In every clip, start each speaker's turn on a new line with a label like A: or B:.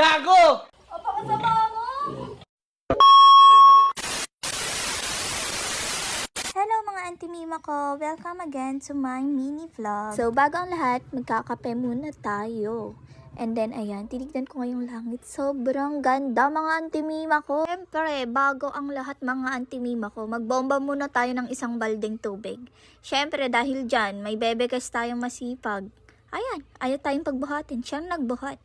A: Gago!
B: O, pakasama mo!
C: Hello mga Auntie Mima ko! Welcome again to my mini vlog. So bago ang lahat, magkakape muna tayo. And then ayan, tinignan ko ngayong langit. Sobrang ganda mga Auntie Mima ko. Siyempre, bago ang lahat mga Auntie Mima ko, magbomba muna tayo ng isang baldeng tubig. Siyempre, dahil dyan, may bebekas tayong masipag. Ayan, ayaw tayong pagbuhatin. Siyang nagbuhat.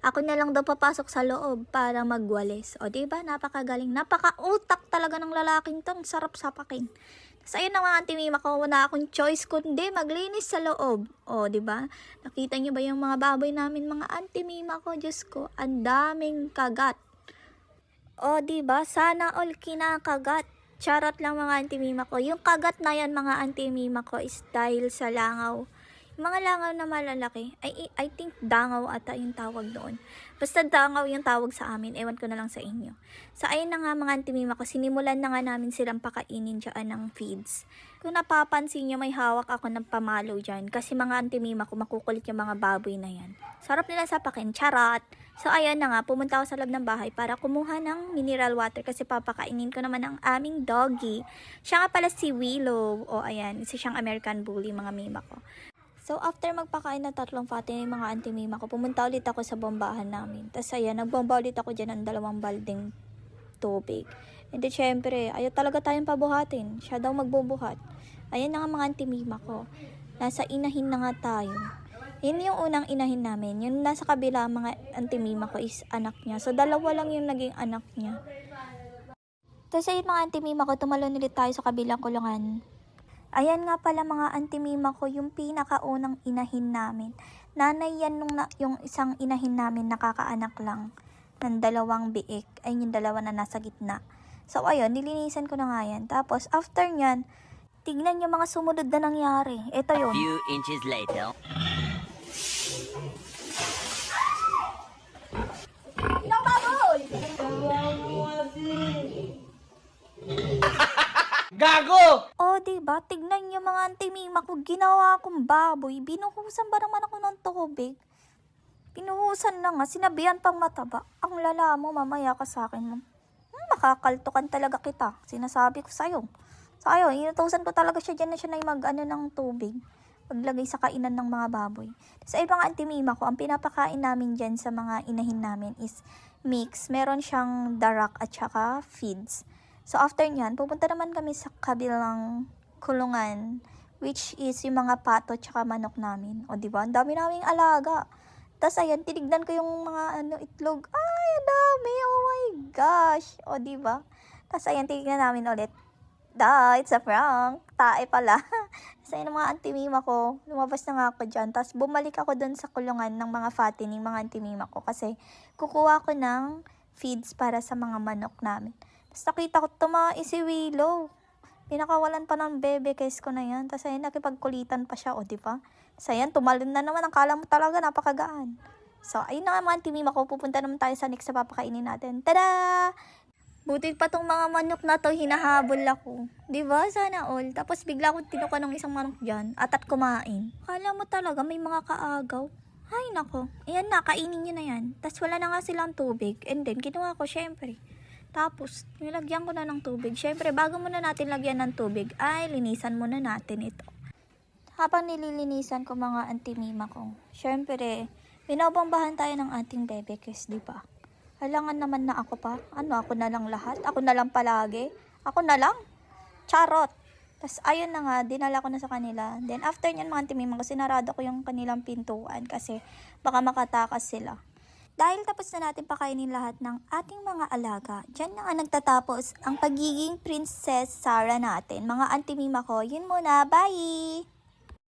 C: Ako na lang daw papasok sa loob para magwalis. O diba, napakagaling. Napaka-utak talaga ng lalaking to. Sarap sapakin. Tapos ayun na mga Auntie Mima ko, wala akong choice kundi maglinis sa loob. O diba, nakita nyo ba yung mga baboy namin mga Auntie Mima ko? Diyos ko, ang daming kagat. O diba, sana all kinakagat. Charot lang mga Auntie Mima ko. Yung kagat na yan mga Auntie Mima ko is dahil sa langaw. Yung mga langaw na malalaki, I think dangaw ata yung tawag doon. Basta dangaw yung tawag sa amin, ewan ko na lang sa inyo. So ayun na nga mga Auntie Mima ko, sinimulan na nga namin silang pakainin dyan ng feeds. Kung napapansin nyo, may hawak ako ng pamalo dyan. Kasi mga Auntie Mima ko, makukulit yung mga baboy na yan. Sarap nila sapakin, charot! So ayun na nga, pumunta ako sa loob ng bahay para kumuha ng mineral water kasi papakainin ko naman ang aming doggy. Siya nga pala si Willow. O ayan, isa siyang American Bully mga Mima ko. So, after magpakain ng tatlong fatty ng mga Auntie Mima ko, pumunta ulit ako sa bombahan namin. Tapos, ayan, nagbomba ulit ako dyan ng 2 balding tubig. And then, syempre, ayaw talaga tayong pabuhatin. Siya daw magbubuhat. Ayan na nga mga Auntie Mima ko. Nasa inahin na nga tayo. Yun yung unang inahin namin. Yung nasa kabila, mga Auntie Mima ko is anak niya. So, 2 lang yung naging anak niya. Tapos, ayun mga Auntie Mima ko, tumalon ulit tayo sa kabilang kulungan. Ayan nga pala mga Auntie Mima ko, yung pinakaunang inahin namin. Nanay yan yung isang inahin namin nakakaanak lang ng 2 biik. Ay yung 2 na nasa gitna. So ayun, nilinisan ko na nga yan. Tapos after nyan, tignan yung mga sumunod na nangyari. Ito yun.
D: A few inches later.
B: Ilang baboy!
A: Gago!
C: O diba, tignan yung mga Auntie Mima ko, ginawa akong baboy. Binuhusan ba naman ako ng tubig? Binuhusan na nga, sinabihan pang mataba. Ang lala mo, mamaya ka sa akin mo. Makakaltukan talaga kita. Sinasabi ko sa'yo. So ayun, inutusan ko talaga siya dyan na siya na mag-ano ng tubig. Paglagay sa kainan ng mga baboy. Sa ibang Auntie Mima ko, ang pinapakain namin dyan sa mga inahin namin is mix. Meron siyang darak at saka feeds. So after nyan, pupunta naman kami sa kabilang kulungan, which is yung mga pato at saka manok namin. O diba, ang dami naming alaga. Tapos ayan, tinignan ko yung mga itlog. Ay, ang dami. Oh my gosh. O diba? Tapos ayan, tinignan namin ulit. It's a prank. Tae pala. Tapos ayun, mga Auntie Mima ko, lumabas na nga ako dyan. Tapos bumalik ako dun sa kulungan ng mga fattening, mga Auntie Mima ko. Kasi kukuha ko ng feeds para sa mga manok namin. Tapos nakita ko tumai si Willow. Pinakawalan pa ng bebe case ko na yan. Tapos ayun, nakipagkulitan pa siya, o diba? Tapos ayan, tumalon na naman. Ang kala mo talaga, napakagaan. So, ayun na nga mga Auntie Mima ko. Pupunta naman tayo sa next na papakainin natin. Tada! Buti pa tong mga manok na to, hinahabol ako. Diba? Sana all. Tapos bigla akong tinuka ng isang manok dyan at kumain. Kala mo talaga, may mga kaagaw. Ay, nako. Ayan na, kainin nyo na yan. Tapos wala na nga silang tubig. And then, ginawa ko, syempre. Tapos, nilagyan ko na ng tubig. Siyempre, bago muna natin lagyan ng tubig, ay linisan muna natin ito. Habang nililinisan ko mga Auntie Mima ko, siyempre, binobombahan tayo ng ating bebe kiss, di ba? Halangan naman na ako pa. Ano, ako na lang lahat? Ako na lang palagi? Ako na lang? Charot! Tapos, ayun na nga, dinala ko na sa kanila. Then, after nyan mga Auntie Mima ko, sinarado ko yung kanilang pintuan kasi baka makatakas sila. Dahil tapos na natin pakainin lahat ng ating mga alaga, dyan na nga nagtatapos ang pagiging Princess Sarah natin. Mga Auntie Mima ko, yun muna. Bye!